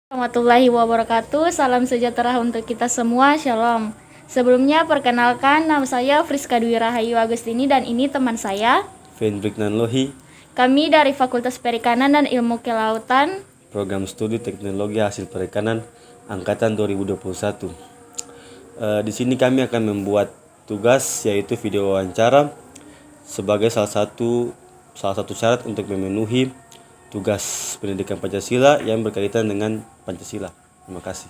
Warahmatullahi wabarakatuh. Salam sejahtera untuk kita semua. Shalom. Sebelumnya perkenalkan, nama saya Friska Dwi Rahayu Agustini dan ini teman saya Fendrik Nanlohi, kami dari Fakultas Perikanan dan Ilmu Kelautan, Program Studi Teknologi Hasil Perikanan Angkatan 2021. Di sini kami akan membuat tugas yaitu video wawancara sebagai salah satu syarat untuk memenuhi tugas pendidikan Pancasila yang berkaitan dengan Pancasila. Terima kasih.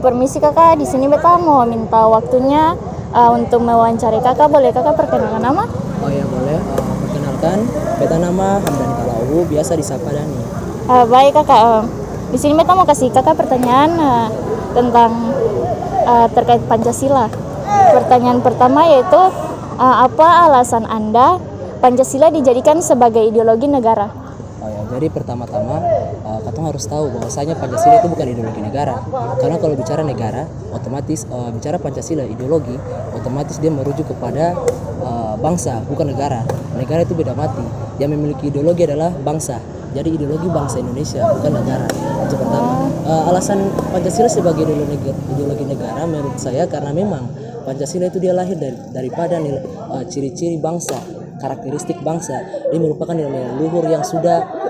Permisi kakak, di sini beta mau minta waktunya untuk mewawancari kakak. Boleh kakak perkenalkan nama? Oh ya boleh. Perkenalkan, beta nama Hamdan Kalauhu, biasa disapa Dani. Baik kakak, di sini beta mau kasih kakak pertanyaan tentang terkait Pancasila. Pertanyaan pertama yaitu apa alasan Anda Pancasila dijadikan sebagai ideologi negara? Oh ya, jadi pertama-tama kita harus tahu bahwasanya Pancasila itu bukan ideologi negara. Karena kalau bicara negara, otomatis bicara Pancasila ideologi, otomatis dia merujuk kepada bangsa, bukan negara. Negara itu beda mati. Yang memiliki ideologi adalah bangsa. Jadi ideologi bangsa Indonesia, bukan negara. Itu pertama. Alasan Pancasila sebagai ideologi negara menurut saya karena memang Pancasila itu dia lahir daripada ciri-ciri bangsa, karakteristik bangsa. Ini merupakan nilai luhur yang sudah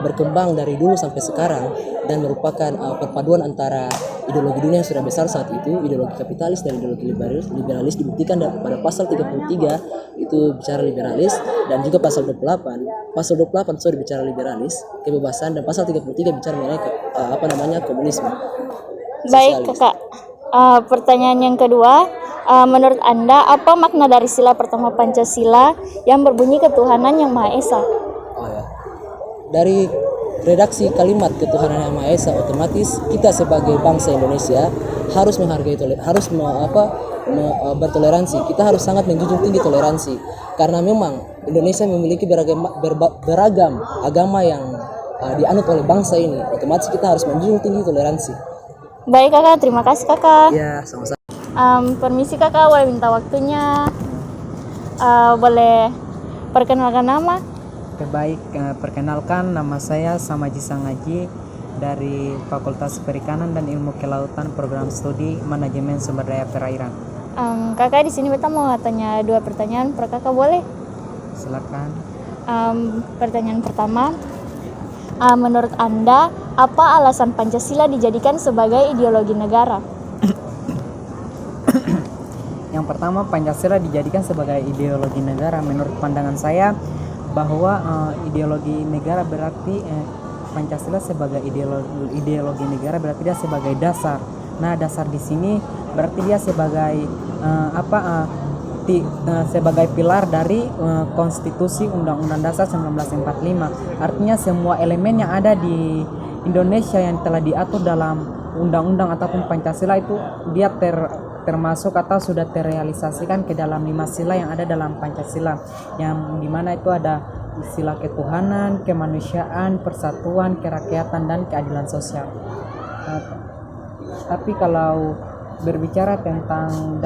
berkembang dari dulu sampai sekarang dan merupakan perpaduan antara ideologi dunia yang sudah besar saat itu, ideologi kapitalis dan ideologi liberalis dibuktikan pada pasal 33 itu bicara liberalis, dan juga pasal 28 bicara liberalis, kebebasan, dan pasal 33 bicara mengenai komunisme. Baik kakak, pertanyaan yang kedua, menurut Anda apa makna dari sila pertama Pancasila yang berbunyi ketuhanan yang Maha Esa? Oh ya, dari redaksi kalimat ketuhanan yang Maha Esa, otomatis kita sebagai bangsa Indonesia harus menghargai, bertoleransi. Kita harus sangat menjunjung tinggi toleransi karena memang Indonesia memiliki beragam agama yang dianut oleh bangsa ini. Otomatis kita harus menjunjung tinggi toleransi. Baik kakak, terima kasih kakak. Ya, sama-sama. Permisi kakak, boleh minta waktunya? Boleh perkenalkan nama? Oke, baik, perkenalkan nama saya Samaji Sangaji dari Fakultas Perikanan dan Ilmu Kelautan, Program Studi Manajemen Sumber Daya Perairan. Kakak, di sini beta mau tanya 2 pertanyaan per kakak, boleh? Silakan. Pertanyaan pertama, menurut Anda apa alasan Pancasila dijadikan sebagai ideologi negara? Yang pertama, Pancasila dijadikan sebagai ideologi negara. Menurut pandangan saya bahwa ideologi negara berarti Pancasila sebagai ideologi negara berarti dia sebagai dasar. Nah, dasar di sini berarti dia sebagai sebagai pilar dari konstitusi Undang-Undang Dasar 1945. Artinya semua elemen yang ada di Indonesia yang telah diatur dalam undang-undang ataupun Pancasila itu dia termasuk atau sudah terrealisasikan ke dalam 5 sila yang ada dalam Pancasila, yang dimana itu ada sila ketuhanan, kemanusiaan, persatuan, kerakyatan, dan keadilan sosial. Tapi kalau berbicara tentang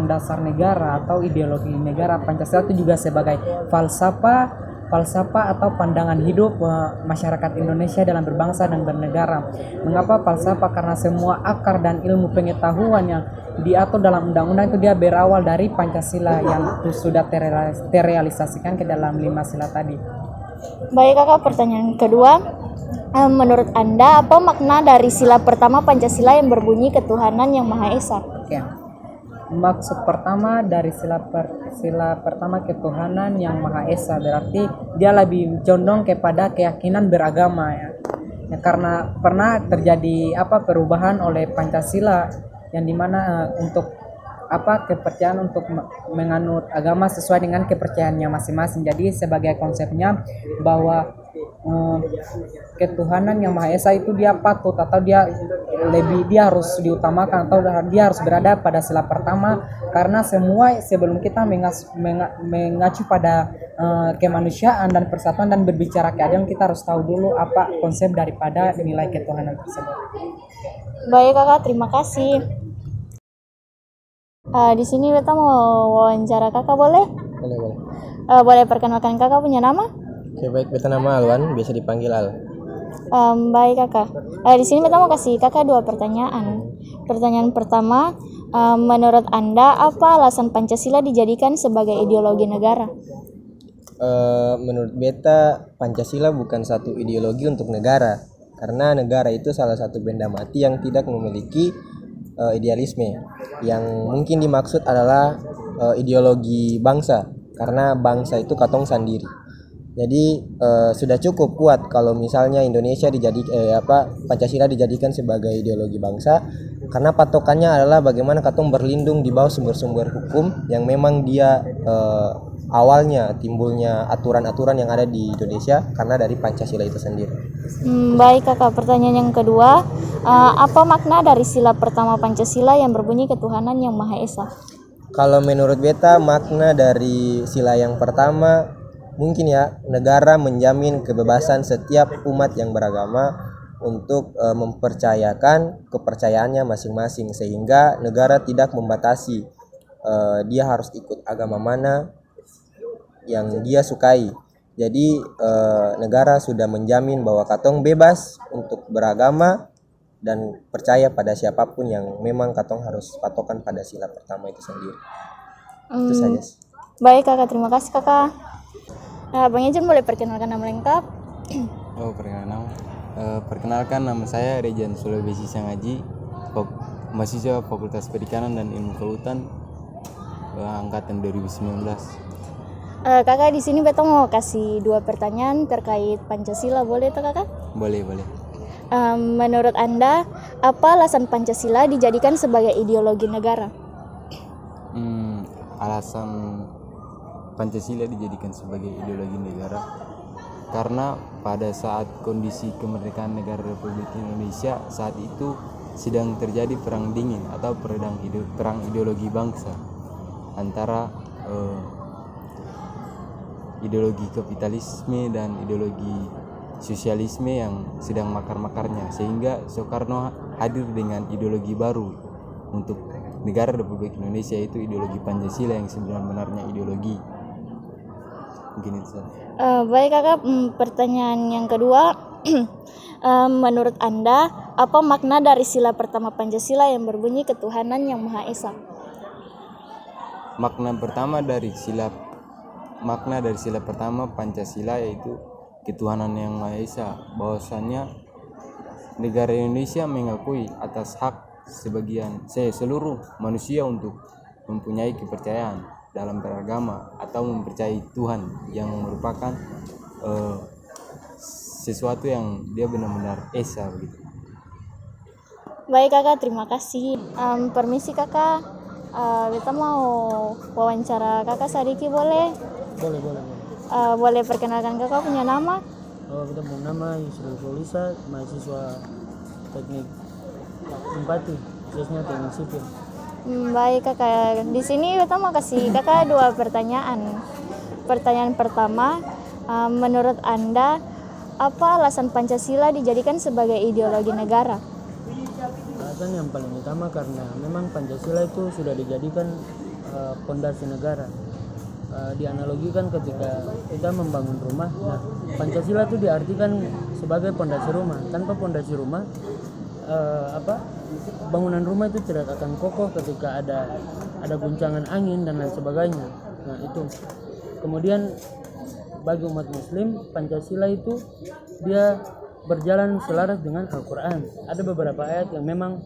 dasar negara atau ideologi negara, Pancasila itu juga sebagai falsafah atau pandangan hidup masyarakat Indonesia dalam berbangsa dan bernegara. Mengapa falsafah? Karena semua akar dan ilmu pengetahuan yang diatur dalam undang-undang itu dia berawal dari Pancasila yang sudah terrealisasikan ke dalam 5 sila tadi. Baik kakak, pertanyaan kedua, menurut Anda apa makna dari sila pertama Pancasila yang berbunyi ketuhanan yang Maha Esa? Oke. Maksud pertama dari sila pertama ketuhanan yang Maha Esa berarti dia lebih condong kepada keyakinan beragama ya. Karena pernah terjadi perubahan oleh Pancasila yang dimana untuk kepercayaan untuk menganut agama sesuai dengan kepercayaannya masing-masing. Jadi sebagai konsepnya bahwa ketuhanan yang Maha Esa itu dia patut atau dia harus diutamakan atau dia harus berada pada sila pertama, karena semua sebelum kita mengacu pada kemanusiaan dan persatuan dan berbicara keadilan, kita harus tahu dulu apa konsep daripada nilai ketuhanan tersebut. Baik kakak, terima kasih. Di sini beta mau wawancara kakak, boleh? Boleh. Boleh perkenalkan kakak punya nama? Oke, baik, beta nama Alwan, biasa dipanggil Al. Baik kakak. Di sini kita mau kasih kakak 2 pertanyaan. Pertanyaan pertama, menurut Anda apa alasan Pancasila dijadikan sebagai ideologi negara? Menurut beta Pancasila bukan satu ideologi untuk negara, karena negara itu salah satu benda mati yang tidak memiliki idealisme. Yang mungkin dimaksud adalah ideologi bangsa, karena bangsa itu katong sendiri. Jadi sudah cukup kuat kalau misalnya Indonesia Pancasila dijadikan sebagai ideologi bangsa, karena patokannya adalah bagaimana katong berlindung di bawah sumber-sumber hukum yang memang dia awalnya timbulnya aturan-aturan yang ada di Indonesia karena dari Pancasila itu sendiri. Baik kakak, pertanyaan yang kedua, apa makna dari sila pertama Pancasila yang berbunyi ketuhanan yang Maha Esa? Kalau menurut beta makna dari sila yang pertama mungkin ya, negara menjamin kebebasan setiap umat yang beragama untuk mempercayakan kepercayaannya masing-masing, sehingga negara tidak membatasi dia harus ikut agama mana yang dia sukai. Jadi negara sudah menjamin bahwa katong bebas untuk beragama dan percaya pada siapapun yang memang katong harus patokan pada sila pertama itu sendiri. Itu saja. Baik kakak, terima kasih kakak. Bang Ejen boleh perkenalkan nama lengkap? Perkenalkan nama saya Rejan Sulawesi Sangaji, mahasiswa Fakultas Perikanan dan Ilmu Kelautan angkatan 2019. Kakak, di sini beta mau kasih 2 pertanyaan terkait Pancasila, boleh tuh kakak? Boleh. Menurut Anda, apa alasan Pancasila dijadikan sebagai ideologi negara? Alasan Pancasila dijadikan sebagai ideologi negara karena pada saat kondisi kemerdekaan negara Republik Indonesia saat itu sedang terjadi perang dingin atau perang ideologi bangsa antara ideologi kapitalisme dan ideologi sosialisme yang sedang makar-makarnya, sehingga Soekarno hadir dengan ideologi baru untuk negara Republik Indonesia, yaitu ideologi Pancasila yang sebenarnya ideologi. Mungkin itu. Baik kakak, pertanyaan yang kedua, menurut Anda apa makna dari sila pertama Pancasila yang berbunyi ketuhanan yang Maha Esa? Makna dari sila pertama Pancasila yaitu ketuhanan yang Maha Esa, bahwasannya negara Indonesia mengakui atas hak seluruh manusia untuk mempunyai kepercayaan dalam beragama atau mempercayai Tuhan yang merupakan sesuatu yang dia benar-benar esa begitu. Baik kakak, terima kasih. Permisi kakak, kita mau wawancara kakak sedikit boleh? Boleh. Boleh perkenalkan kakak punya nama? Kita punya nama Yusril Polisa, mahasiswa teknik Empati, khususnya teknik sipil. Baik kakak, di sini kita mau kasih kakak 2 pertanyaan. Pertanyaan pertama, menurut Anda apa alasan Pancasila dijadikan sebagai ideologi negara? Alasan yang paling utama karena memang Pancasila itu sudah dijadikan pondasi negara. Dianalogikan ketika kita membangun rumah, nah Pancasila itu diartikan sebagai pondasi rumah. Tanpa pondasi rumah, bangunan rumah itu tidak akan kokoh ketika ada guncangan angin dan lain sebagainya. Nah itu. Kemudian bagi umat Muslim, Pancasila itu dia berjalan selaras dengan Al-Quran. Ada beberapa ayat yang memang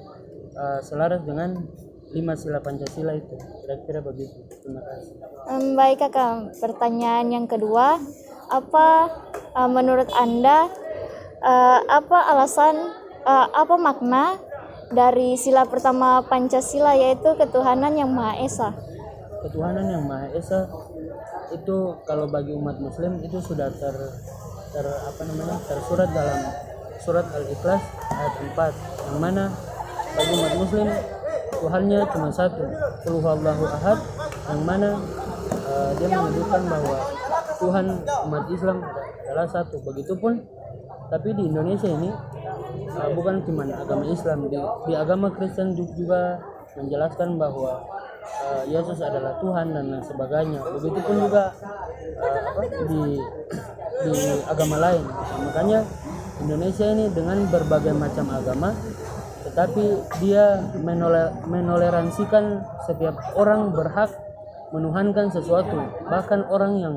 selaras dengan 5 sila Pancasila itu. Kira-kira begitu. Terima kasih. Baik kakak, pertanyaan yang kedua, menurut Anda apa makna dari sila pertama Pancasila yaitu ketuhanan yang Maha Esa? Ketuhanan yang Maha Esa itu kalau bagi umat Muslim itu sudah tersurat dalam surat Al-Ikhlas ayat 4, yang mana bagi umat Muslim Tuhannya cuma satu, Qul huwallahu ahad, yang mana dia menyebutkan bahwa Tuhan umat Islam adalah satu. Begitupun tapi di Indonesia ini bukan cuma agama Islam, di agama Kristen juga menjelaskan bahwa Yesus adalah Tuhan dan lain sebagainya. Begitupun juga di agama lain. Makanya Indonesia ini dengan berbagai macam agama, tetapi dia menoleransikan setiap orang berhak menuhankan sesuatu. Bahkan orang yang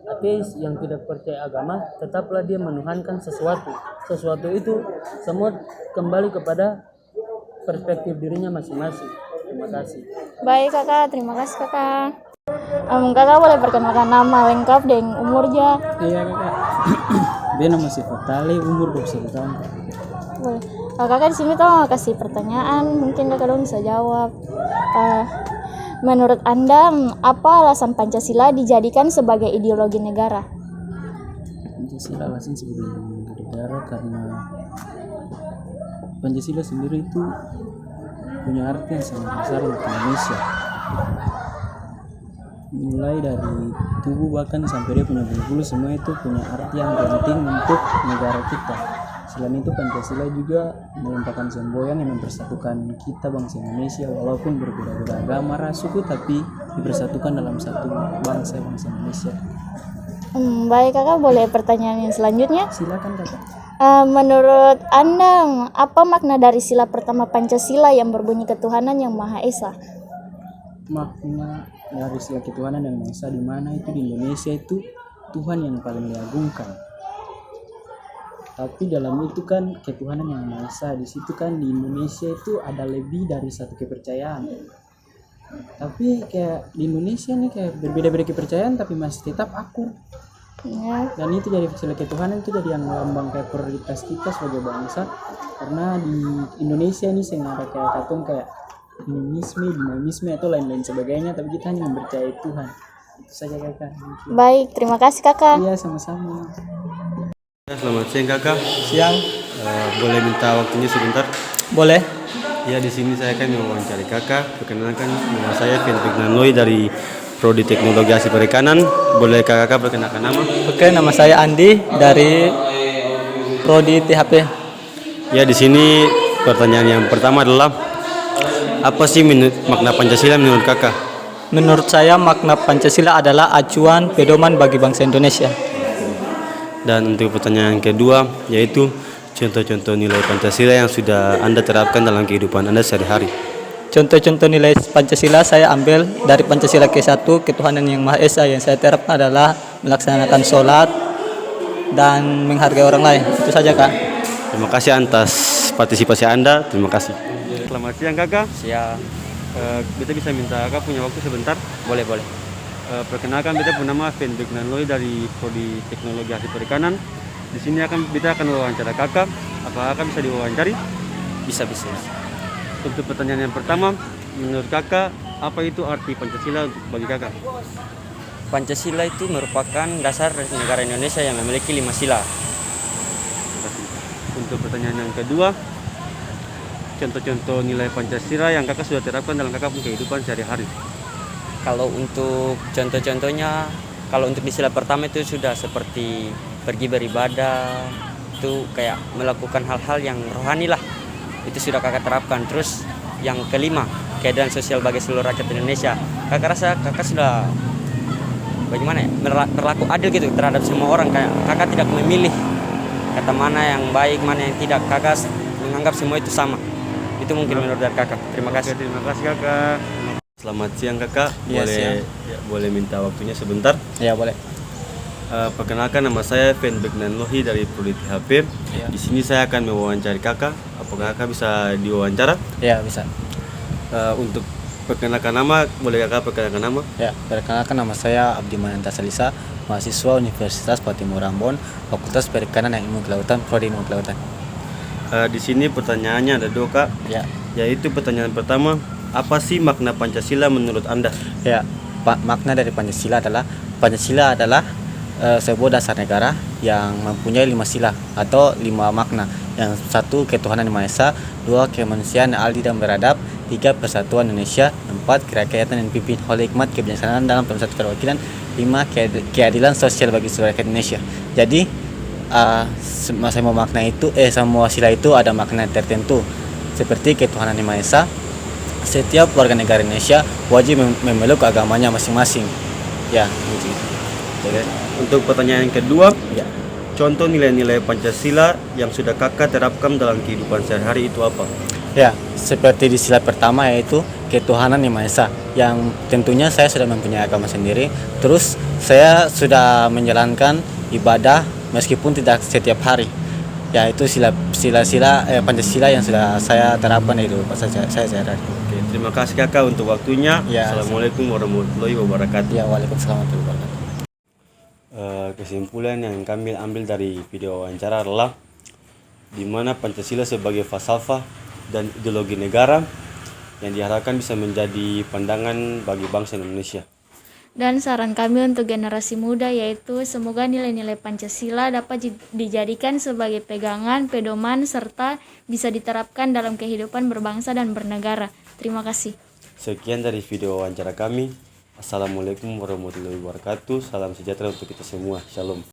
ateis, yang tidak percaya agama, tetaplah dia menuhankan sesuatu. Sesuatu itu semua kembali kepada perspektif dirinya masing-masing. Terima kasih. Baik kakak, terima kasih kakak. Kakak boleh perkenalkan nama lengkap dan umurnya? Iya kakak. Dia nama Sifatali, umur 21 tahun. Boleh. Kakak di sini tuh mau kasih pertanyaan, mungkin kakak dong bisa jawab. Menurut Anda, apa alasan Pancasila dijadikan sebagai ideologi negara? Pancasila alasan sebagai ideologi negara karena Pancasila sendiri itu punya arti yang sangat besar untuk Indonesia. Mulai dari tubuh bahkan sampai dia punya bulu-bulu, semua itu punya arti yang penting untuk negara kita. Selain itu Pancasila juga merupakan semboyan yang mempersatukan kita bangsa Indonesia, walaupun berbeda-beda agama, ras, suku, tapi dipersatukan dalam satu bangsa Indonesia. Baik kakak, boleh pertanyaan yang selanjutnya? Silakan kakak. Menurut Anda, apa makna dari sila pertama Pancasila yang berbunyi ketuhanan yang Maha Esa? Makna dari sila ketuhanan yang Maha Esa di mana itu di Indonesia itu Tuhan yang paling diagungkan. Tapi dalam itu kan ketuhanan yang Maha Esa, di situ kan di Indonesia itu ada lebih dari satu kepercayaan. Tapi kayak di Indonesia nih kayak berbeda-beda kepercayaan tapi masih tetap akur. Ya. Dan itu jadi sila ketuhanan itu jadi yang melambang kayak prioritas kita sebagai bangsa. Karena di Indonesia nih sering ada kayak katong kayak animisme, dinamisme atau lain-lain sebagainya, tapi kita hanya mempercayai Tuhan. Itu saja kakak. Baik, terima kasih kakak. Iya, sama-sama. Selamat siang kakak. Siang. Boleh minta waktunya sebentar? Boleh. Ya, di sini saya akan mewawancari kakak. Perkenalkan, nama saya Fendrik Nanloi dari Prodi Teknologi Hasil Perikanan. Boleh kakak perkenalkan nama? Oke, nama saya Andi dari Prodi THP. Ya, di sini pertanyaan yang pertama adalah apa sih makna Pancasila menurut kakak? Menurut saya makna Pancasila adalah acuan pedoman bagi bangsa Indonesia. Dan untuk pertanyaan kedua yaitu contoh-contoh nilai Pancasila yang sudah Anda terapkan dalam kehidupan Anda sehari-hari. Contoh-contoh nilai Pancasila saya ambil dari Pancasila ke-1, ketuhanan yang Maha Esa. Yang saya terapkan adalah melaksanakan sholat dan menghargai orang lain. Itu saja kak. Terima kasih atas partisipasi Anda. Terima kasih. Selamat siang kakak. Siap. Kita bisa minta kakak punya waktu sebentar? Boleh. Perkenalkan, kita punya nama Fendrik Nanloi dari Prodi Teknologi Hasil Perikanan. Di sini kita akan wawancara kakak. Apakah kakak bisa diwawancari? Bisa. Untuk pertanyaan yang pertama, menurut kakak apa itu arti Pancasila bagi kakak? Pancasila itu merupakan dasar negara Indonesia yang memiliki 5 sila. Terima kasih. Untuk pertanyaan yang kedua, contoh-contoh nilai Pancasila yang kakak sudah terapkan dalam kakak kehidupan sehari-hari. Kalau untuk contoh-contohnya, kalau untuk di sila pertama itu sudah seperti pergi beribadah, itu kayak melakukan hal-hal yang rohani lah. Itu sudah kakak terapkan. Terus yang kelima, keadaan sosial bagi seluruh rakyat Indonesia. Kakak rasa kakak sudah bagaimana ya, berlaku adil gitu terhadap semua orang. Kayak kakak tidak memilih kata mana yang baik, mana yang tidak. Kakak menganggap semua itu sama. Itu mungkin menurut dari kakak. Terima kasih. Terima kasih kakak. Selamat siang kakak. Iya, siang. Boleh minta waktunya sebentar? Ya boleh. Perkenalkan, nama saya Fendrik Nanloi dari Prodi THP. Di sini saya akan mewawancari kakak. Apakah kakak bisa diwawancara? Ya bisa. Untuk perkenalkan nama, boleh kakak perkenalkan nama? Ya, perkenalkan nama saya Abdi Mananta Salisa, mahasiswa Universitas Patimura Ambon, Fakultas Perikanan dan Ilmu Kelautan, Prodi Ilmu Kelautan. Di sini pertanyaannya ada dua kak. Ya. Yaitu pertanyaan pertama, apa sih makna Pancasila menurut Anda? Ya, makna dari Pancasila adalah sebuah dasar negara yang mempunyai 5 sila atau 5 makna. Yang 1 ketuhanan yang Maha Esa, 2 kemanusiaan yang adil dan beradab, 3 persatuan Indonesia, 4 kerakyatan yang dipimpin oleh hikmat kebijaksanaan dalam pemersatu perwakilan, 5 keadilan sosial bagi seluruh rakyat Indonesia. Jadi semua makna itu semua sila itu ada makna tertentu. Seperti ketuhanan yang Maha Esa, setiap warga negara Indonesia wajib memeluk agamanya masing-masing. Ya, gitu. Untuk pertanyaan yang kedua, Ya. contoh nilai-nilai Pancasila yang sudah kakak terapkan dalam kehidupan sehari-hari itu apa? Ya, seperti di sila pertama yaitu ketuhanan yang Maha Esa, yang tentunya saya sudah mempunyai agama sendiri. Terus saya sudah menjalankan ibadah meskipun tidak setiap hari. Ya, itu Pancasila yang sudah saya terapkan itu saya sehari-hari. Oke, terima kasih kakak untuk waktunya. Ya, Assalamualaikum warahmatullahi wabarakatuh. Ya, waalaikumsalam warahmatullahi wabarakatuh. Kesimpulan yang kami ambil dari video wawancara adalah di mana Pancasila sebagai falsafah dan ideologi negara yang diharapkan bisa menjadi pandangan bagi bangsa Indonesia. Dan saran kami untuk generasi muda yaitu semoga nilai-nilai Pancasila dapat dijadikan sebagai pegangan, pedoman, serta bisa diterapkan dalam kehidupan berbangsa dan bernegara. Terima kasih. Sekian dari video wawancara kami. Assalamualaikum warahmatullahi wabarakatuh. Salam sejahtera untuk kita semua. Shalom.